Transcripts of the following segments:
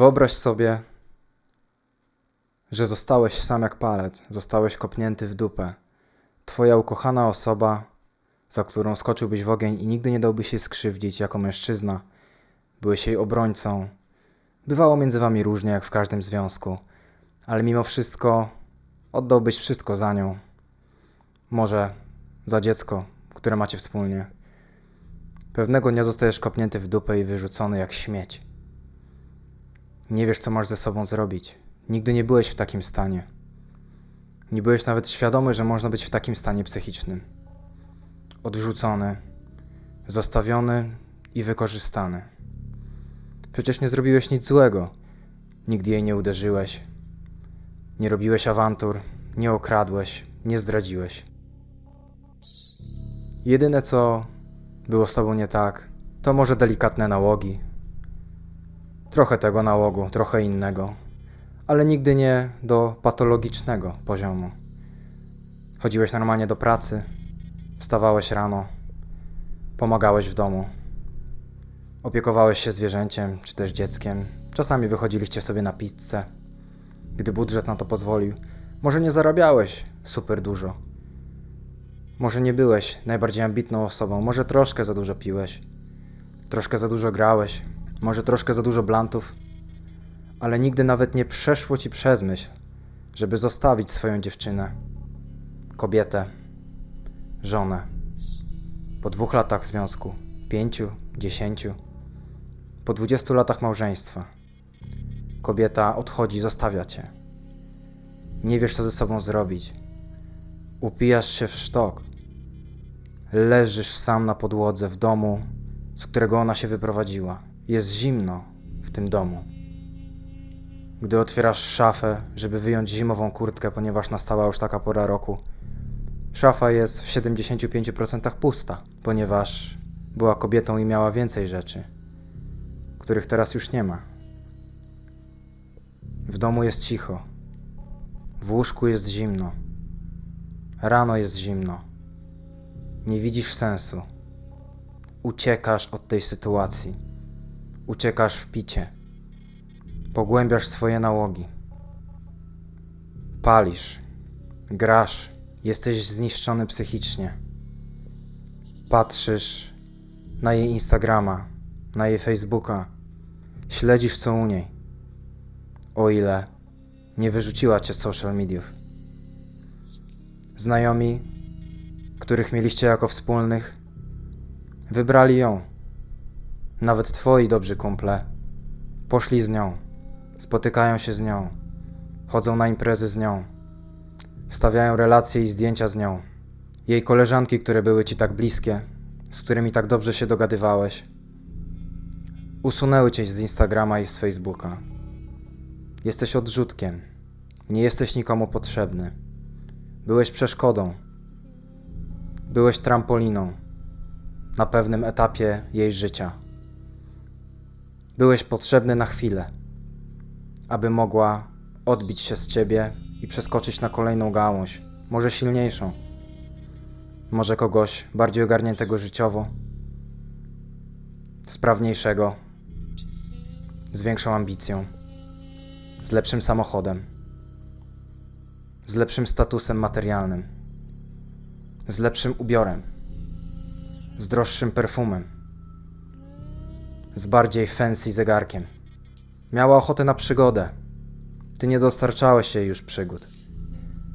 Wyobraź sobie, że zostałeś sam jak palec, zostałeś kopnięty w dupę. Twoja ukochana osoba, za którą skoczyłbyś w ogień i nigdy nie dałbyś się skrzywdzić jako mężczyzna. Byłeś jej obrońcą. Bywało między wami różnie, jak w każdym związku, ale mimo wszystko oddałbyś wszystko za nią. Może za dziecko, które macie wspólnie. Pewnego dnia zostajesz kopnięty w dupę i wyrzucony jak śmieć. Nie wiesz, co masz ze sobą zrobić. Nigdy nie byłeś w takim stanie. Nie byłeś nawet świadomy, że można być w takim stanie psychicznym. Odrzucony, zostawiony i wykorzystany. Przecież nie zrobiłeś nic złego. Nigdy jej nie uderzyłeś. Nie robiłeś awantur, nie okradłeś, nie zdradziłeś. Jedyne, co było z tobą nie tak, to może delikatne nałogi. Trochę tego nałogu, trochę innego, ale nigdy nie do patologicznego poziomu. Chodziłeś normalnie do pracy, wstawałeś rano, pomagałeś w domu, opiekowałeś się zwierzęciem czy też dzieckiem. Czasami wychodziliście sobie na pizzę, gdy budżet na to pozwolił. Może nie zarabiałeś super dużo. Może nie byłeś najbardziej ambitną osobą, może troszkę za dużo piłeś, troszkę za dużo grałeś, może troszkę za dużo blantów, ale nigdy nawet nie przeszło ci przez myśl, żeby zostawić swoją dziewczynę, kobietę, żonę. Po 2 latach związku, 5, 10, po 20 latach małżeństwa. Kobieta odchodzi, zostawia cię. Nie wiesz, co ze sobą zrobić. Upijasz się w sztok. Leżysz sam na podłodze w domu, z którego ona się wyprowadziła. Jest zimno w tym domu. Gdy otwierasz szafę, żeby wyjąć zimową kurtkę, ponieważ nastała już taka pora roku, szafa jest w 75% pusta, ponieważ była kobietą i miała więcej rzeczy, których teraz już nie ma. W domu jest cicho. W łóżku jest zimno. Rano jest zimno. Nie widzisz sensu. Uciekasz od tej sytuacji. Uciekasz w picie. Pogłębiasz swoje nałogi. Palisz. Grasz. Jesteś zniszczony psychicznie. Patrzysz na jej Instagrama, na jej Facebooka. Śledzisz, co u niej. O ile nie wyrzuciła cię z social mediów. Znajomi, których mieliście jako wspólnych, wybrali ją. Nawet twoi dobrzy kumple poszli z nią, spotykają się z nią, chodzą na imprezy z nią, wstawiają relacje i zdjęcia z nią. Jej koleżanki, które były ci tak bliskie, z którymi tak dobrze się dogadywałeś, usunęły cię z Instagrama i z Facebooka. Jesteś odrzutkiem, nie jesteś nikomu potrzebny. Byłeś przeszkodą, byłeś trampoliną na pewnym etapie jej życia. Byłeś potrzebny na chwilę, aby mogła odbić się z ciebie i przeskoczyć na kolejną gałąź, może silniejszą, może kogoś bardziej ogarniętego życiowo, sprawniejszego, z większą ambicją, z lepszym samochodem, z lepszym statusem materialnym, z lepszym ubiorem, z droższym perfumem, z bardziej fancy zegarkiem. Miała ochotę na przygodę. Ty nie dostarczałeś jej już przygód.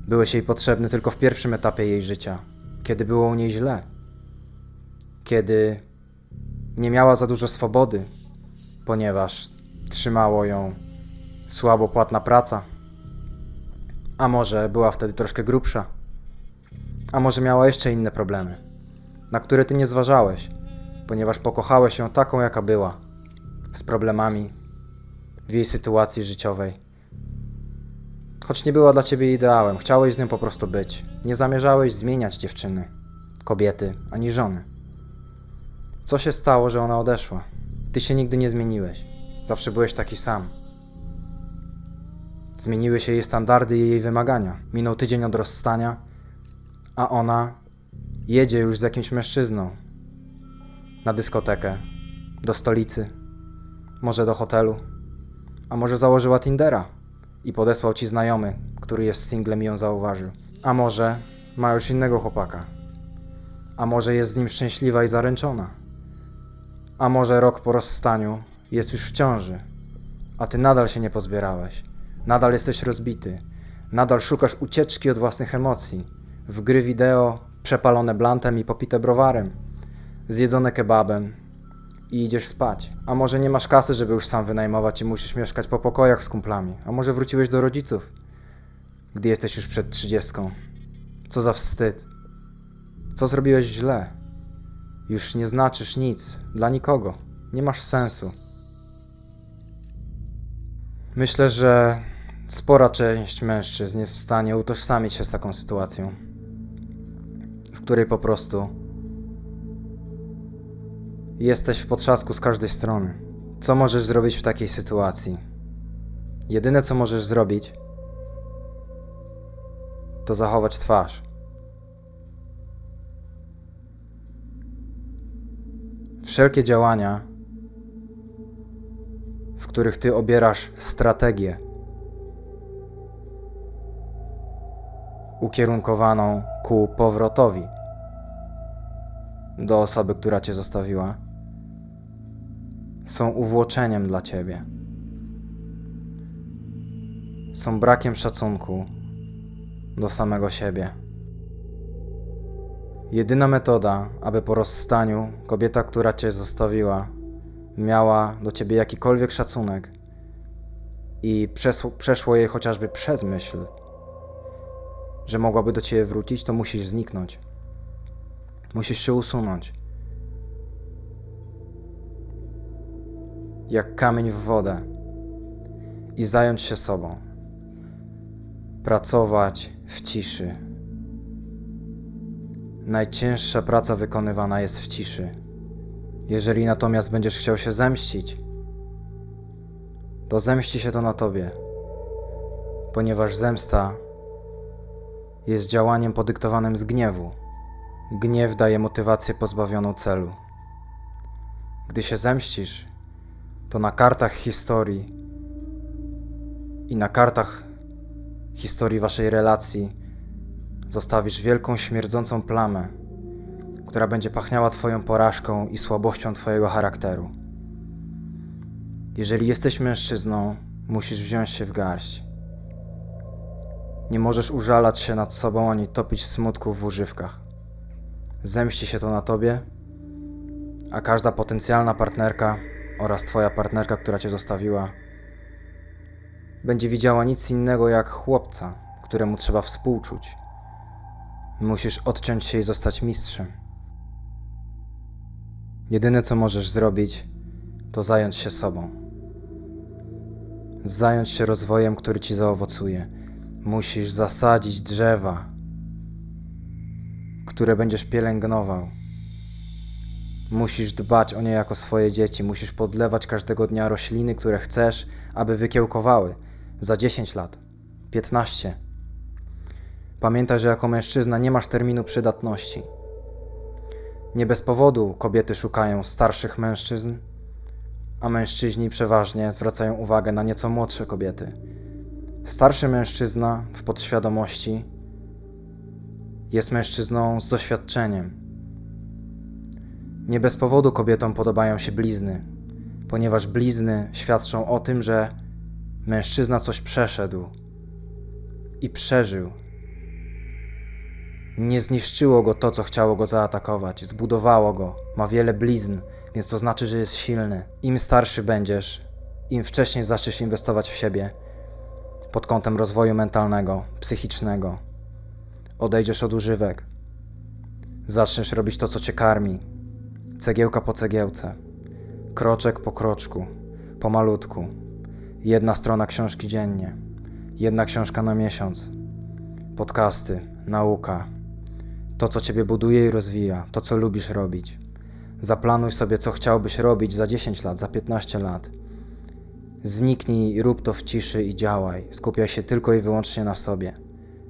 Byłeś jej potrzebny tylko w pierwszym etapie jej życia, kiedy było u niej źle, kiedy nie miała za dużo swobody, ponieważ trzymało ją słabo płatna praca, a może była wtedy troszkę grubsza, a może miała jeszcze inne problemy, na które ty nie zważałeś, ponieważ pokochałeś ją taką, jaka była, z problemami w jej sytuacji życiowej. Choć nie była dla ciebie ideałem, chciałeś z nią po prostu być. Nie zamierzałeś zmieniać dziewczyny, kobiety, ani żony. Co się stało, że ona odeszła? Ty się nigdy nie zmieniłeś. Zawsze byłeś taki sam. Zmieniły się jej standardy i jej wymagania. Minął tydzień od rozstania, a ona jedzie już z jakimś mężczyzną na dyskotekę, do stolicy, może do hotelu, A może założyła Tindera i podesłał ci znajomy, który jest singlem i ją zauważył. A może ma już innego chłopaka. A może jest z nim szczęśliwa i zaręczona. A może rok po rozstaniu jest już w ciąży, a ty nadal się nie pozbierałeś. Nadal jesteś rozbity. Nadal szukasz ucieczki od własnych emocji. W gry wideo przepalone blantem i popite browarem. Zjedzone kebabem i idziesz spać. A może nie masz kasy, żeby już sam wynajmować i musisz mieszkać po pokojach z kumplami. A może wróciłeś do rodziców, gdy jesteś już przed 30. Co za wstyd. Co zrobiłeś źle? Już nie znaczysz nic dla nikogo. Nie masz sensu. Myślę, że spora część mężczyzn jest w stanie utożsamić się z taką sytuacją, w której po prostu jesteś w potrzasku z każdej strony. Co możesz zrobić w takiej sytuacji? Jedyne, co możesz zrobić, to zachować twarz. Wszelkie działania, w których ty obierasz strategię ukierunkowaną ku powrotowi do osoby, która cię zostawiła, są uwłoczeniem dla ciebie. Są brakiem szacunku do samego siebie. Jedyna metoda, aby po rozstaniu kobieta, która cię zostawiła, miała do ciebie jakikolwiek szacunek i przeszło jej chociażby przez myśl, że mogłaby do ciebie wrócić, to musisz zniknąć. Musisz się usunąć. Jak kamień w wodę i zająć się sobą. Pracować w ciszy. Najcięższa praca wykonywana jest w ciszy. Jeżeli natomiast będziesz chciał się zemścić, to zemści się to na tobie, ponieważ zemsta jest działaniem podyktowanym z gniewu. Gniew daje motywację pozbawioną celu. Gdy się zemścisz, to na kartach historii i na kartach historii waszej relacji zostawisz wielką śmierdzącą plamę, która będzie pachniała twoją porażką i słabością twojego charakteru. Jeżeli jesteś mężczyzną, musisz wziąć się w garść. Nie możesz użalać się nad sobą ani topić smutku w używkach. Zemści się to na tobie, a każda potencjalna partnerka oraz twoja partnerka, która cię zostawiła, będzie widziała nic innego jak chłopca, któremu trzeba współczuć. Musisz odciąć się i zostać mistrzem. Jedyne, co możesz zrobić, to zająć się sobą. Zająć się rozwojem, który ci zaowocuje. Musisz zasadzić drzewa, które będziesz pielęgnował. Musisz dbać o nie jako swoje dzieci. Musisz podlewać każdego dnia rośliny, które chcesz, aby wykiełkowały za 10 lat, 15. Pamiętaj, że jako mężczyzna nie masz terminu przydatności. Nie bez powodu kobiety szukają starszych mężczyzn, a mężczyźni przeważnie zwracają uwagę na nieco młodsze kobiety. Starszy mężczyzna w podświadomości jest mężczyzną z doświadczeniem. Nie bez powodu kobietom podobają się blizny, ponieważ blizny świadczą o tym, że mężczyzna coś przeszedł i przeżył. Nie zniszczyło go to, co chciało go zaatakować, zbudowało go, ma wiele blizn, więc to znaczy, że jest silny. Im starszy będziesz, im wcześniej zaczniesz inwestować w siebie pod kątem rozwoju mentalnego, psychicznego. Odejdziesz od używek. Zaczniesz robić to, co cię karmi. Cegiełka po cegiełce. Kroczek po kroczku. Pomalutku. 1 strona książki dziennie. 1 książka na miesiąc. Podcasty, nauka. To, co ciebie buduje i rozwija. To, co lubisz robić. Zaplanuj sobie, co chciałbyś robić za 10 lat, za 15 lat. Zniknij, rób to w ciszy i działaj. Skupiaj się tylko i wyłącznie na sobie.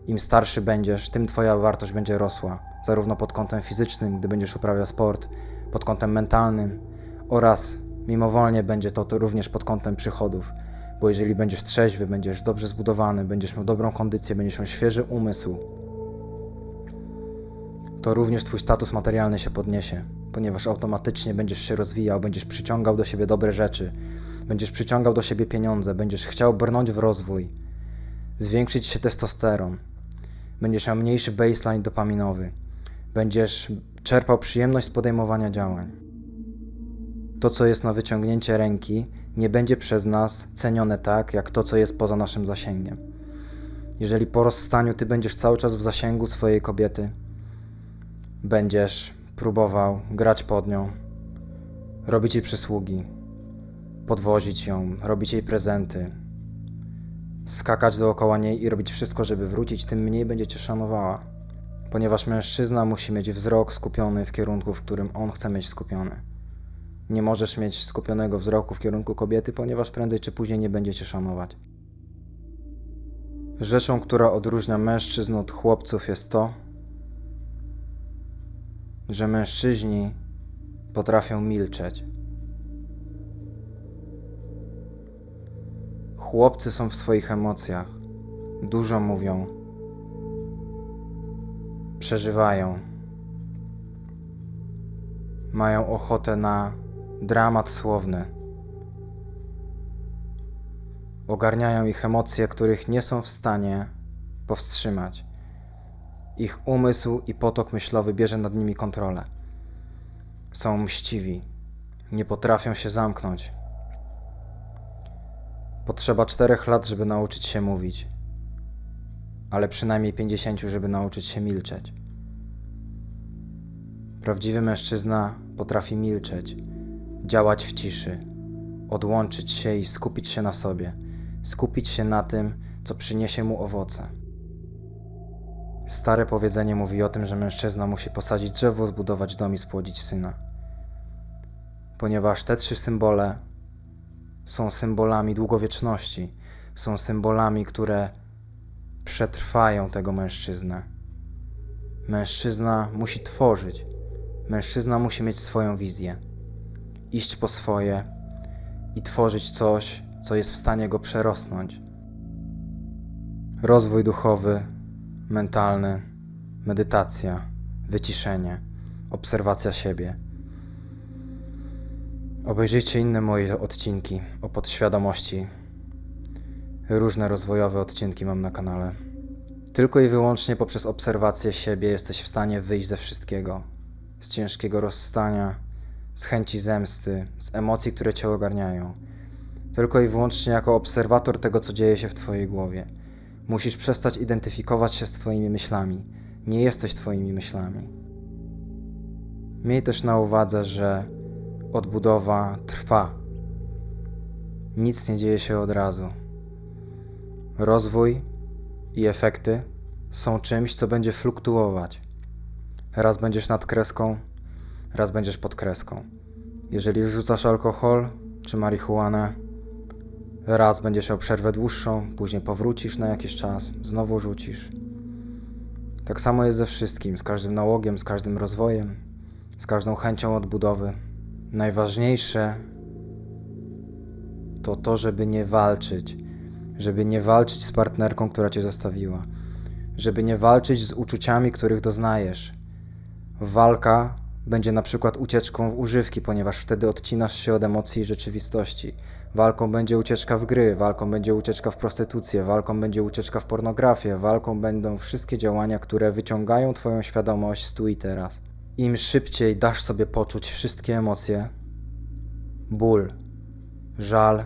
Im starszy będziesz, tym twoja wartość będzie rosła. Zarówno pod kątem fizycznym, gdy będziesz uprawiał sport, pod kątem mentalnym oraz mimowolnie będzie to również pod kątem przychodów. Bo jeżeli będziesz trzeźwy, będziesz dobrze zbudowany, będziesz miał dobrą kondycję, będziesz miał świeży umysł, to również twój status materialny się podniesie, ponieważ automatycznie będziesz się rozwijał, będziesz przyciągał do siebie dobre rzeczy, będziesz przyciągał do siebie pieniądze, będziesz chciał brnąć w rozwój, zwiększyć się testosteron, będziesz miał mniejszy baseline dopaminowy, będziesz czerpał przyjemność z podejmowania działań. To, co jest na wyciągnięcie ręki, nie będzie przez nas cenione tak, jak to, co jest poza naszym zasięgiem. Jeżeli po rozstaniu ty będziesz cały czas w zasięgu swojej kobiety, będziesz próbował grać pod nią, robić jej przysługi, podwozić ją, robić jej prezenty, skakać dookoła niej i robić wszystko, żeby wrócić, tym mniej będzie cię szanowała. Ponieważ mężczyzna musi mieć wzrok skupiony w kierunku, w którym on chce mieć skupiony. Nie możesz mieć skupionego wzroku w kierunku kobiety, ponieważ prędzej czy później nie będzie cię szanować. Rzeczą, która odróżnia mężczyzn od chłopców, jest to, że mężczyźni potrafią milczeć. Chłopcy są w swoich emocjach, dużo mówią, przeżywają, mają ochotę na dramat słowny. Ogarniają ich emocje, których nie są w stanie powstrzymać. Ich umysł i potok myślowy bierze nad nimi kontrolę. Są mściwi, nie potrafią się zamknąć. Potrzeba 4 lat, żeby nauczyć się mówić, ale przynajmniej 50, żeby nauczyć się milczeć. Prawdziwy mężczyzna potrafi milczeć, działać w ciszy, odłączyć się i skupić się na sobie, skupić się na tym, co przyniesie mu owoce. Stare powiedzenie mówi o tym, że mężczyzna musi posadzić drzewo, zbudować dom i spłodzić syna. Ponieważ te 3 symbole są symbolami długowieczności, są symbolami, które przetrwają tego mężczyznę. Mężczyzna musi tworzyć, mężczyzna musi mieć swoją wizję, iść po swoje i tworzyć coś, co jest w stanie go przerosnąć. Rozwój duchowy, mentalny, medytacja, wyciszenie, obserwacja siebie. Obejrzyjcie inne moje odcinki o podświadomości. Różne rozwojowe odcinki mam na kanale. Tylko i wyłącznie poprzez obserwację siebie jesteś w stanie wyjść ze wszystkiego. Z ciężkiego rozstania, z chęci zemsty, z emocji, które cię ogarniają. Tylko i wyłącznie jako obserwator tego, co dzieje się w twojej głowie. Musisz przestać identyfikować się z twoimi myślami. Nie jesteś twoimi myślami. Miej też na uwadze, że odbudowa trwa. Nic nie dzieje się od razu. Rozwój i efekty są czymś, co będzie fluktuować. Raz będziesz nad kreską, raz będziesz pod kreską. Jeżeli rzucasz alkohol czy marihuanę, raz będziesz miał przerwę dłuższą, później powrócisz na jakiś czas, znowu rzucisz. Tak samo jest ze wszystkim, z każdym nałogiem, z każdym rozwojem, z każdą chęcią odbudowy. Najważniejsze to to, żeby nie walczyć z partnerką, która cię zostawiła, żeby nie walczyć z uczuciami, których doznajesz. Walka będzie na przykład ucieczką w używki, ponieważ wtedy odcinasz się od emocji i rzeczywistości. Walką będzie ucieczka w gry, walką będzie ucieczka w prostytucję, walką będzie ucieczka w pornografię, walką będą wszystkie działania, które wyciągają twoją świadomość z tu i teraz. Im szybciej dasz sobie poczuć wszystkie emocje, ból, żal,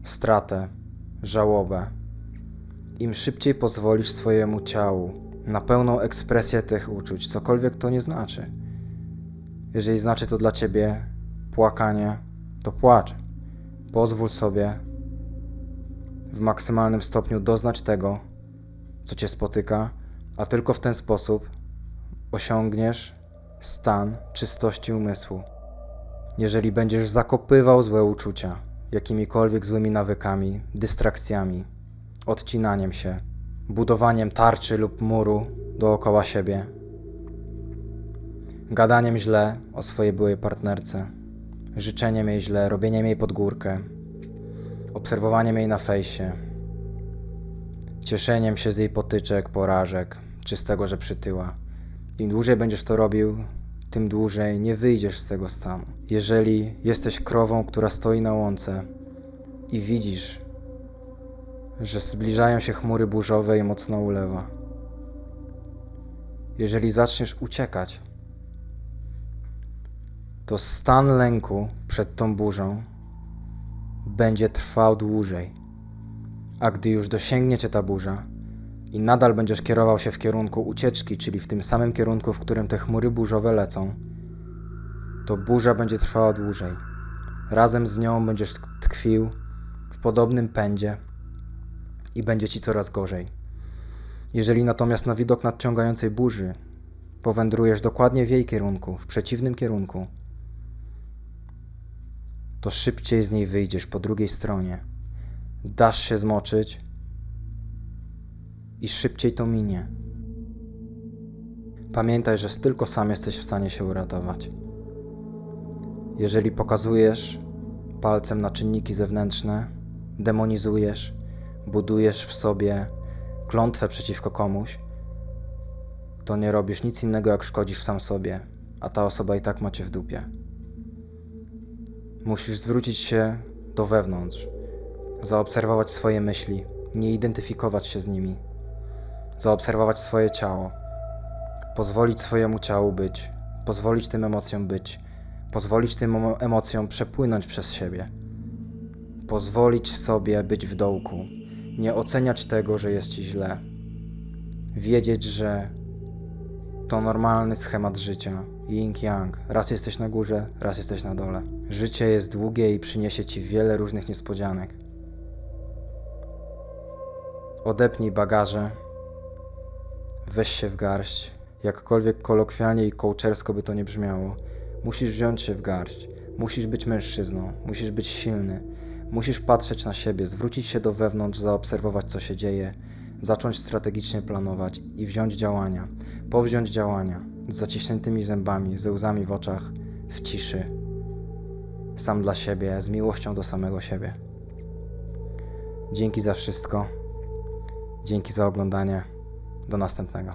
stratę, żałobę, im szybciej pozwolisz swojemu ciału na pełną ekspresję tych uczuć, cokolwiek to nie znaczy. Jeżeli znaczy to dla ciebie płakanie, to płacz. Pozwól sobie w maksymalnym stopniu doznać tego, co cię spotyka, a tylko w ten sposób osiągniesz stan czystości umysłu. Jeżeli będziesz zakopywał złe uczucia jakimikolwiek złymi nawykami, dystrakcjami, odcinaniem się, budowaniem tarczy lub muru dookoła siebie, gadaniem źle o swojej byłej partnerce, życzeniem jej źle, robieniem jej pod górkę, obserwowaniem jej na fejsie, cieszeniem się z jej potyczek, porażek, czy z tego, że przytyła. Im dłużej będziesz to robił, tym dłużej nie wyjdziesz z tego stanu. Jeżeli jesteś krową, która stoi na łące i widzisz, że zbliżają się chmury burzowe i mocno ulewa, jeżeli zaczniesz uciekać, to stan lęku przed tą burzą będzie trwał dłużej. A gdy już dosięgnie cię ta burza i nadal będziesz kierował się w kierunku ucieczki, czyli w tym samym kierunku, w którym te chmury burzowe lecą, to burza będzie trwała dłużej. Razem z nią będziesz tkwił w podobnym pędzie i będzie ci coraz gorzej. Jeżeli natomiast na widok nadciągającej burzy powędrujesz dokładnie w jej kierunku, w przeciwnym kierunku, to szybciej z niej wyjdziesz po drugiej stronie. Dasz się zmoczyć i szybciej to minie. Pamiętaj, że tylko sam jesteś w stanie się uratować. Jeżeli pokazujesz palcem na czynniki zewnętrzne, demonizujesz, budujesz w sobie klątwę przeciwko komuś, to nie robisz nic innego, jak szkodzisz sam sobie, a ta osoba i tak ma cię w dupie. Musisz zwrócić się do wewnątrz, zaobserwować swoje myśli, nie identyfikować się z nimi, zaobserwować swoje ciało, pozwolić swojemu ciału być, pozwolić tym emocjom być, pozwolić tym emocjom przepłynąć przez siebie, pozwolić sobie być w dołku, nie oceniać tego, że jest ci źle, wiedzieć, że to normalny schemat życia, yin-yang, raz jesteś na górze, raz jesteś na dole. Życie jest długie i przyniesie ci wiele różnych niespodzianek. Odepnij bagaże, weź się w garść, jakkolwiek kolokwialnie i kołczersko by to nie brzmiało. Musisz wziąć się w garść, musisz być mężczyzną, musisz być silny, musisz patrzeć na siebie, zwrócić się do wewnątrz, zaobserwować, co się dzieje, zacząć strategicznie planować i wziąć działania, powziąć działania z zaciśniętymi zębami, ze łzami w oczach, w ciszy, sam dla siebie, z miłością do samego siebie. Dzięki za wszystko, dzięki za oglądanie, do następnego.